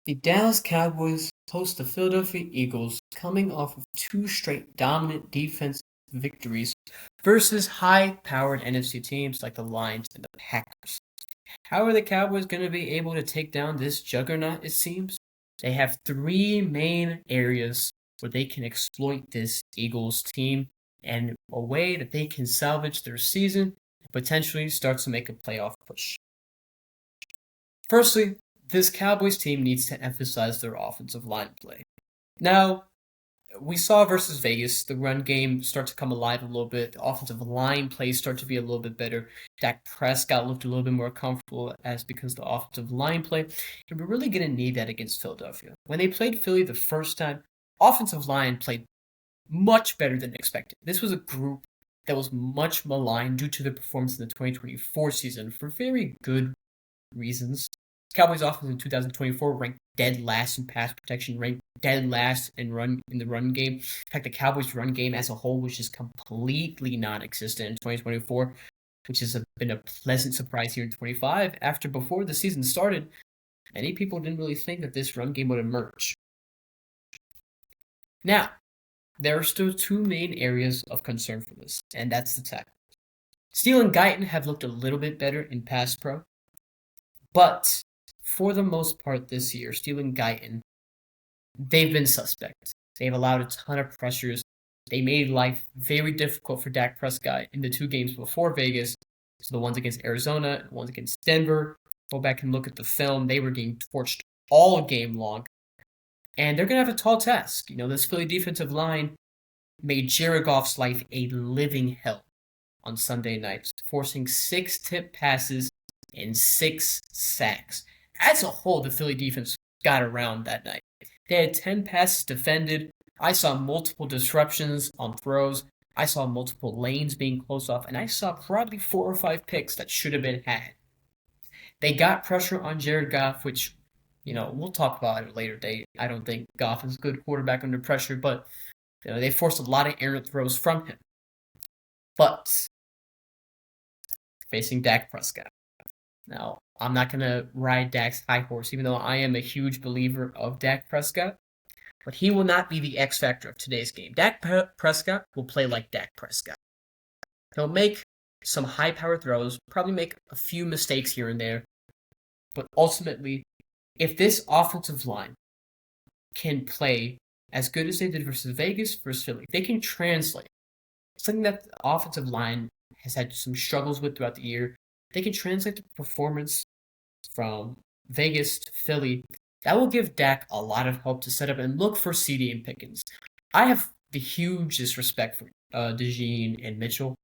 The Dallas Cowboys host the Philadelphia Eagles, coming off of two straight dominant defensive victories versus high-powered NFC teams like the Lions and the Packers. How are the Cowboys going to be able to take down this juggernaut, it seems? They have three main areas where they can exploit this Eagles team and a way that they can salvage their season and potentially start to make a playoff push. Firstly, this Cowboys team needs to emphasize their offensive line play. Now, we saw versus Vegas, the run game start to come alive a little bit. The offensive line plays start to be a little bit better. Dak Prescott looked a little bit more comfortable as because the offensive line play. And we're really going to need that against Philadelphia. When they played Philly the first time, offensive line played much better than expected. This was a group that was much maligned due to the performance in the 2024 season for very good reasons. Cowboys offense in 2024 ranked dead last in pass protection, ranked dead last in the run game. In fact, the Cowboys' run game as a whole was just completely non-existent in 2024, which has been a pleasant surprise here in 25. After before the season started, many people didn't really think that this run game would emerge. Now, there are still two main areas of concern for this, and that's the tackle. Steele and Guyton have looked a little bit better in pass pro, but for the most part this year, Steele and Guyton, they've been suspect. They've allowed a ton of pressures. They made life very difficult for Dak Prescott in the two games before Vegas. So the ones against Arizona, the ones against Denver. Go back and look at the film. They were getting torched all game long. And they're going to have a tall task. This Philly defensive line made Jared Goff's life a living hell on Sunday nights, forcing 6 tip passes and 6 sacks. As a whole, the Philly defense got around that night. They had 10 passes defended. I saw multiple disruptions on throws. I saw multiple lanes being closed off, and I saw probably 4 or 5 picks that should have been had. They got pressure on Jared Goff, which, we'll talk about at a later date. I don't think Goff is a good quarterback under pressure, but they forced a lot of errant throws from him. But facing Dak Prescott. Now, I'm not going to ride Dak's high horse, even though I am a huge believer of Dak Prescott. But he will not be the X factor of today's game. Dak Prescott will play like Dak Prescott. He'll make some high-powered throws, probably make a few mistakes here and there. But ultimately, if this offensive line can play as good as they did versus Vegas versus Philly, they can translate something that the offensive line has had some struggles with throughout the year. They can translate the performance from Vegas to Philly. That will give Dak a lot of help to set up and look for CD and Pickens. I have the hugest respect for DeJean and Mitchell,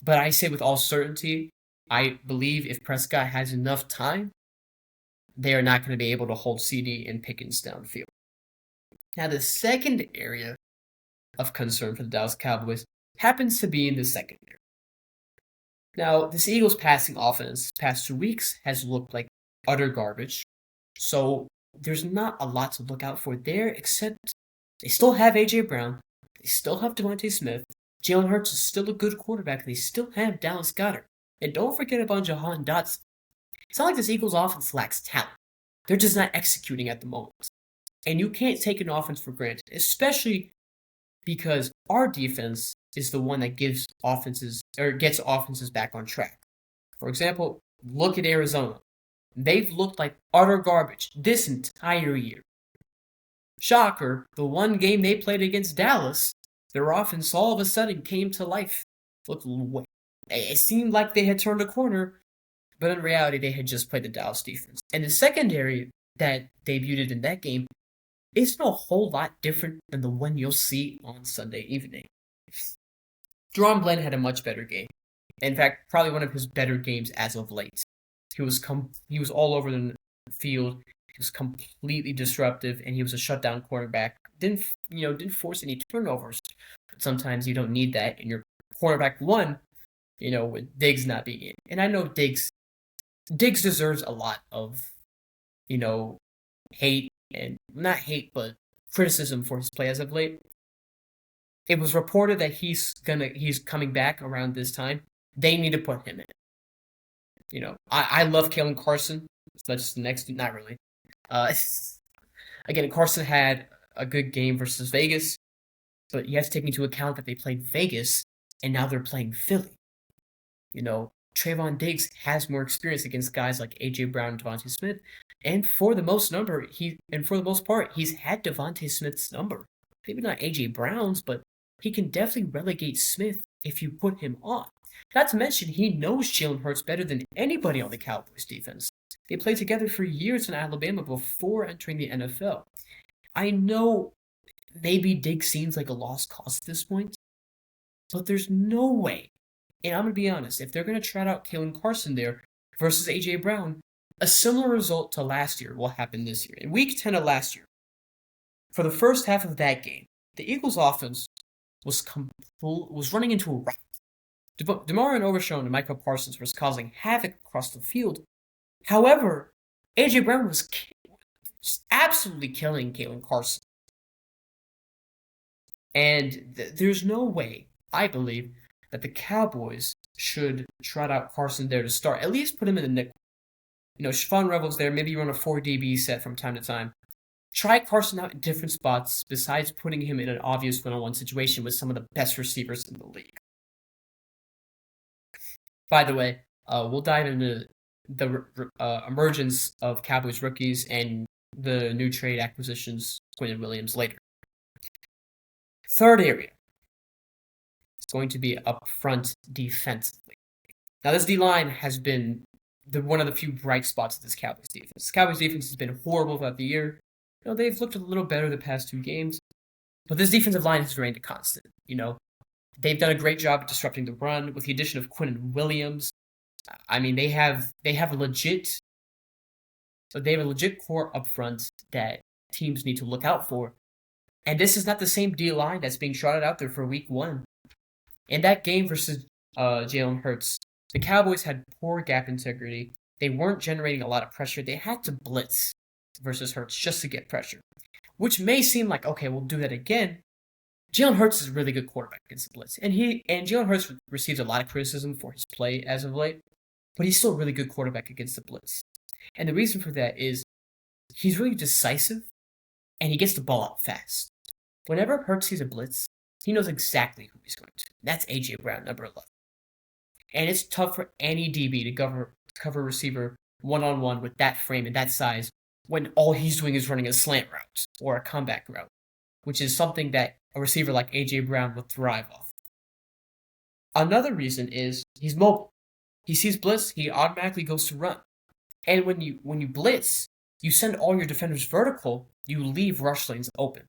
but I say with all certainty, I believe if Prescott has enough time, they are not going to be able to hold CD and Pickens downfield. Now, the second area of concern for the Dallas Cowboys happens to be in the secondary. Now, this Eagles passing offense past 2 weeks has looked like utter garbage. So there's not a lot to look out for there, except they still have A.J. Brown. They still have Devontae Smith. Jalen Hurts is still a good quarterback. They still have Dallas Goedert. And don't forget about Jahan Dotson. It's not like this Eagles offense lacks talent. They're just not executing at the moment. And you can't take an offense for granted, especially because our defense is the one that gets offenses back on track. For example, look at Arizona. They've looked like utter garbage this entire year. Shocker, the one game they played against Dallas, their offense all of a sudden came to life. It seemed like they had turned a corner, but in reality, they had just played the Dallas defense. And the secondary that debuted in that game isn't a whole lot different than the one you'll see on Sunday evening. Deron Bland had a much better game. In fact, probably one of his better games as of late. He was all over the field. He was completely disruptive, and he was a shutdown quarterback. Didn't force any turnovers. But sometimes you don't need that in your quarterback one. With Diggs not being in, and I know Diggs deserves a lot of, hate and not hate, but criticism for his play as of late. It was reported that he's coming back around this time. They need to put him in. I love Kalen Carson. So that's the next, not really. Uh, Again, Carson had a good game versus Vegas, but you have to take into account that they played Vegas and now they're playing Philly. Trayvon Diggs has more experience against guys like AJ Brown and Devontae Smith, and for the most part, he's had Devontae Smith's number. Maybe not AJ Brown's, but he can definitely relegate Smith if you put him on. Not to mention, he knows Jalen Hurts better than anybody on the Cowboys defense. They played together for years in Alabama before entering the NFL. I know maybe Diggs seems like a lost cause at this point, but there's no way. And I'm going to be honest, if they're going to trot out Kalen Carson there versus A.J. Brown, a similar result to last year will happen this year. In week 10 of last year, for the first half of that game, the Eagles' offense was running into a rout. DeMar Overshown and Michael Parsons was causing havoc across the field. However, A.J. Brown was absolutely killing Kalen Carson. And there's no way, I believe, that the Cowboys should trot out Carson there to start. At least put him in the nickel. Shaphon Revel's there. Maybe you run a 4 DB set from time to time. Try Carson out in different spots besides putting him in an obvious one-on-one situation with some of the best receivers in the league. By the way, we'll dive into the emergence of Cowboys rookies and the new trade acquisitions, Quinn Williams, later. Third area is going to be up front defensively. Now, this D-line has been one of the few bright spots of this Cowboys defense. This Cowboys defense has been horrible throughout the year. They've looked a little better the past 2 games, but this defensive line has remained a constant. They've done a great job at disrupting the run with the addition of Quinn Williams. I mean, they have a legit core up front that teams need to look out for. And this is not the same D-line that's being trotted out there for week 1. In that game versus Jalen Hurts, the Cowboys had poor gap integrity. They weren't generating a lot of pressure. They had to blitz versus Hurts just to get pressure, which may seem like, okay, we'll do that again. Jalen Hurts is a really good quarterback against the blitz, and Jalen Hurts receives a lot of criticism for his play as of late, but he's still a really good quarterback against the blitz. And the reason for that is he's really decisive, and he gets the ball out fast. Whenever Hurts sees a blitz, he knows exactly who he's going to. That's A.J. Brown, number 11. And it's tough for any DB to cover a receiver one-on-one with that frame and that size when all he's doing is running a slant route or a comeback route, which is something that a receiver like A.J. Brown would thrive off. Another reason is he's mobile. He sees blitz, he automatically goes to run. And when you blitz, you send all your defenders vertical, you leave rush lanes open.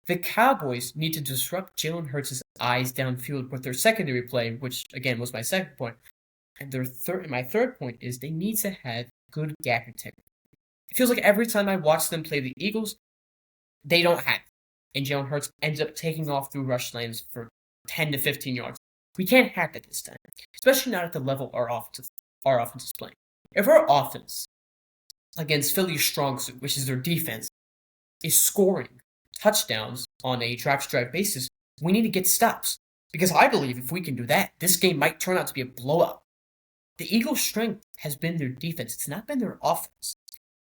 The Cowboys need to disrupt Jalen Hurts' eyes downfield with their secondary play, which, again, was my second point. And my third point is they need to have good gap integrity. It feels like every time I watch them play the Eagles, they don't have it. And Jalen Hurts ends up taking off through rush lanes for 10 to 15 yards. We can't have that this time, especially not at the level our offense is playing. If our offense against Philly's strong suit, which is their defense, is scoring touchdowns on a drive-to-drive basis, we need to get stops. Because I believe if we can do that, this game might turn out to be a blowout. The Eagles' strength has been their defense. It's not been their offense.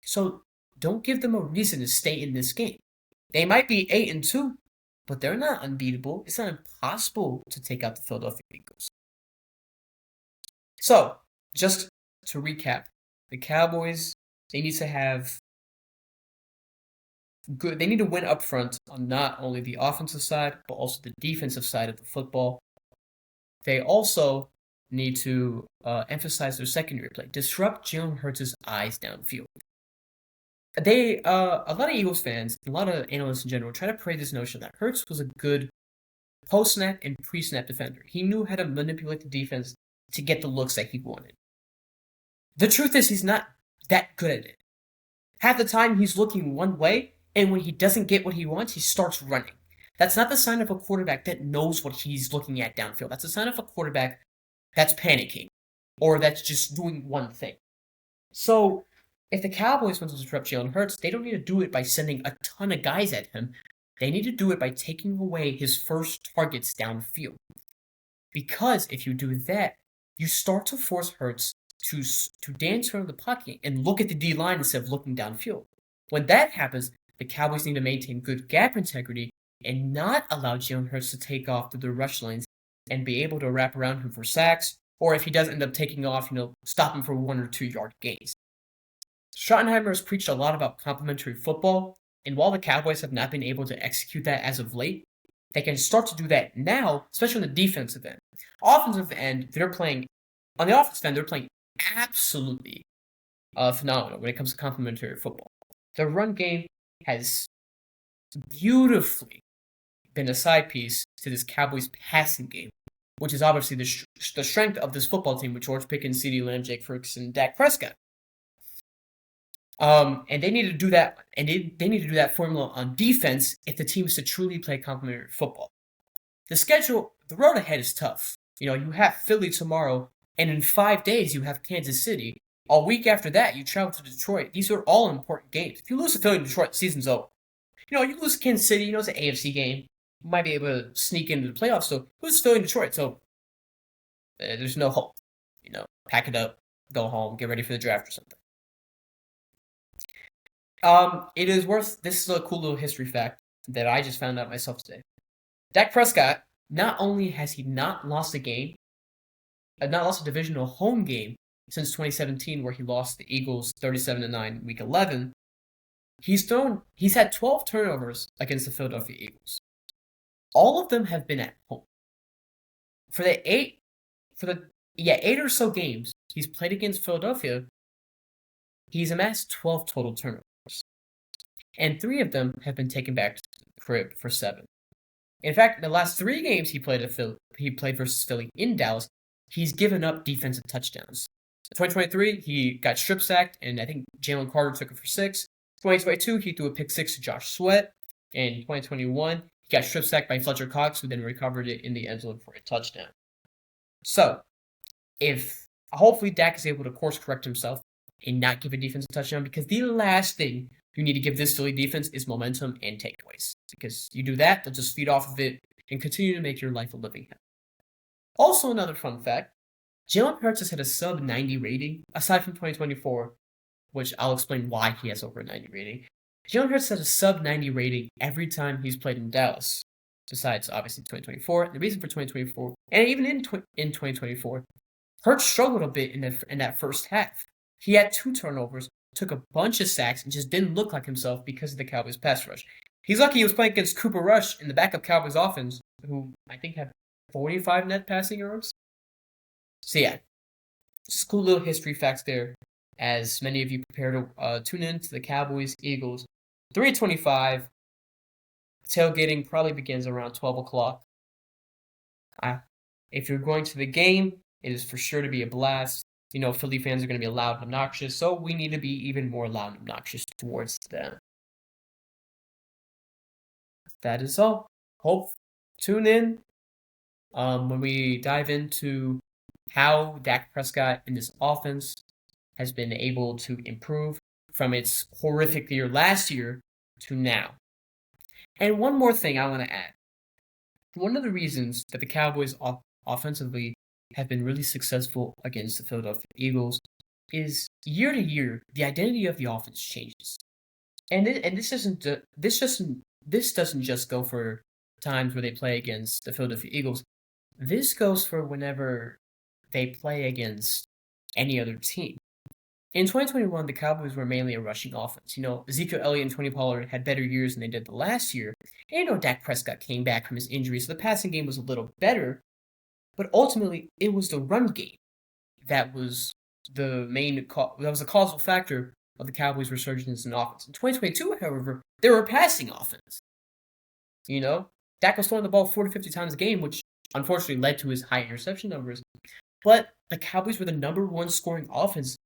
So don't give them a reason to stay in this game. They might be 8-2, but they're not unbeatable. It's not impossible to take out the Philadelphia Eagles. So, just to recap, the Cowboys, they need to win up front on not only the offensive side, but also the defensive side of the football. They also need to emphasize their secondary play, disrupt Jalen Hurts' eyes downfield. A lot of Eagles fans, a lot of analysts in general, try to parade this notion that Hurts was a good post-snap and pre-snap defender. He knew how to manipulate the defense to get the looks that he wanted. The truth is he's not that good at it. Half the time he's looking one way, and when he doesn't get what he wants, he starts running. That's not the sign of a quarterback that knows what he's looking at downfield. That's a sign of a quarterback that's panicking, or that's just doing one thing. So, if the Cowboys want to disrupt Jalen Hurts, they don't need to do it by sending a ton of guys at him. They need to do it by taking away his first targets downfield. Because if you do that, you start to force Hurts to dance around the pocket and look at the D-line instead of looking downfield. When that happens, the Cowboys need to maintain good gap integrity and not allow Jalen Hurts to take off through the rush lanes and be able to wrap around him for sacks, or if he does end up taking off, stop him for 1 or 2 yard gains. Schottenheimer has preached a lot about complementary football, and while the Cowboys have not been able to execute that as of late, they can start to do that now, especially on the defensive end. Offensive end, on the offensive end, they're playing absolutely phenomenal when it comes to complementary football. The run game has beautifully been a side piece to this Cowboys passing game, which is obviously the strength of this football team with George Pickens, CeeDee Lamb, Jake Ferguson, Dak Prescott. And they need to do that, and they need to do that formula on defense if the team is to truly play complementary football. The road ahead is tough. You have Philly tomorrow, and in 5 days you have Kansas City. A week after that, you travel to Detroit. These are all important games. If you lose to Philly and Detroit, the season's over. You lose to Kansas City, it's an AFC game. You might be able to sneak into the playoffs, so lose to Philly and Detroit, so there's no hope. Pack it up, go home, get ready for the draft or something. This is a cool little history fact that I just found out myself today. Dak Prescott, not only has he not lost a divisional home game since 2017, where he lost the Eagles 37-9 week 11, he's had 12 turnovers against the Philadelphia Eagles. All of them have been at home. For the 8 or so games he's played against Philadelphia, he's amassed 12 total turnovers. And 3 of them have been taken back to the crib for 7. In fact, the last 3 games he played versus Philly in Dallas, he's given up defensive touchdowns. In 2023, he got strip sacked, and I think Jalen Carter took it for 6. 2022, he threw a pick 6 to Josh Sweat. In 2021, he got strip sacked by Fletcher Cox, who then recovered it in the end zone for a touchdown. So, if hopefully Dak is able to course correct himself and not give a defensive touchdown, because the last thing you need to give this Philly defense is momentum and takeaways. Because you do that, they'll just feed off of it and continue to make your life a living hell. Also, another fun fact, Jalen Hurts has had a sub-90 rating, aside from 2024, which I'll explain why he has over a 90 rating. Jalen Hurts has a sub-90 rating every time he's played in Dallas, besides, obviously, 2024. The reason for 2024, and even in 2024, Hurts struggled a bit in that first half. He had 2 turnovers, took a bunch of sacks, and just didn't look like himself because of the Cowboys' pass rush. He's lucky he was playing against Cooper Rush in the backup Cowboys offense, who I think had 45 net passing yards. So yeah, just cool little history facts there, as many of you prepare to tune in to the Cowboys-Eagles. 3:25. Tailgating probably begins around 12 o'clock. If you're going to the game, it is for sure to be a blast. Philly fans are going to be loud and obnoxious, so we need to be even more loud and obnoxious towards them. That is all. Tune in when we dive into how Dak Prescott and this offense has been able to improve from its horrific year last year to now. And one more thing I want to add. One of the reasons that the Cowboys offensively have been really successful against the Philadelphia Eagles is year to year the identity of the offense changes, and this doesn't just go for times where they play against the Philadelphia Eagles. This goes for whenever they play against any other team. In 2021, the Cowboys were mainly a rushing offense. Ezekiel Elliott and Tony Pollard had better years than they did the last year. And Dak Prescott came back from his injury, so the passing game was a little better. But ultimately, it was the run game that was the causal factor of the Cowboys' resurgence in offense. In 2022, however, they were a passing offense. Dak was throwing the ball 40, 50 times a game, which unfortunately led to his high interception numbers. But the Cowboys were the number 1 scoring offense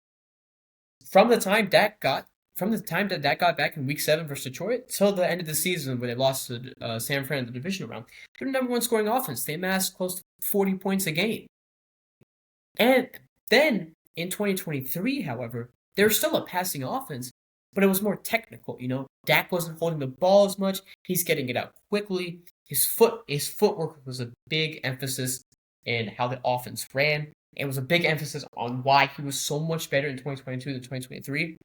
from the time that Dak got back in Week 7 versus Detroit till the end of the season when they lost to San Fran in the divisional round. They were the number 1 scoring offense. They amassed close to 40 points a game. And then in 2023, however, they were still a passing offense, but it was more technical. Dak wasn't holding the ball as much. He's getting it out quickly. His footwork was a big emphasis in how the offense ran. It was a big emphasis on why he was so much better in 2022 than 2023.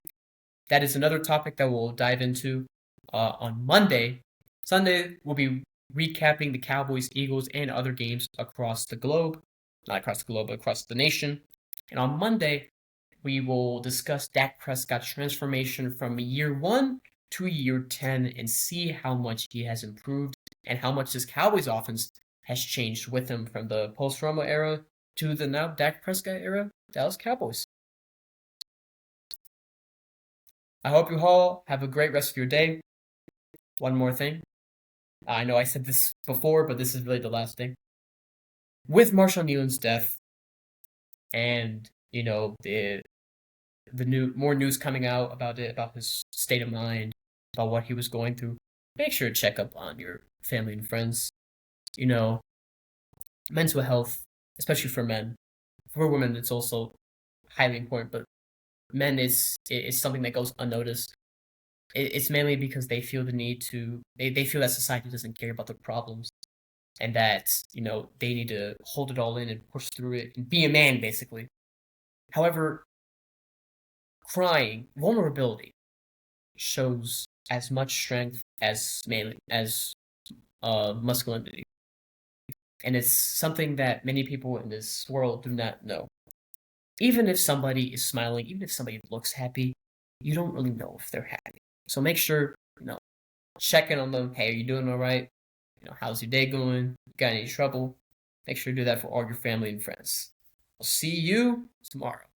that is another topic that we'll dive into on Monday. Sunday, we'll be recapping the Cowboys, Eagles, and other games across the globe. Not across the globe, but across the nation. And on Monday, we will discuss Dak Prescott's transformation from year one to year 10 and see how much he has improved and how much this Cowboys offense has changed with him from the post Romo era to the now Dak Prescott era, Dallas Cowboys. I hope you all have a great rest of your day. One more thing. I know I said this before, but this is really the last thing. With Marshall Nealon's death and, the new more news coming out about it, about his state of mind, about what he was going through, make sure to check up on your family and friends. You know, mental health, especially for men. For women, it's also highly important, but men is something that goes unnoticed. It's mainly because they feel the need to. They feel that society doesn't care about their problems, and that they need to hold it all in and push through it and be a man, basically. However, crying, vulnerability shows as much strength as masculinity, and it's something that many people in this world do not know. Even if somebody is smiling, even if somebody looks happy, you don't really know if they're happy. So make sure, check in on them. Hey, are you doing all right? How's your day going? Got any trouble? Make sure to do that for all your family and friends. I'll see you tomorrow.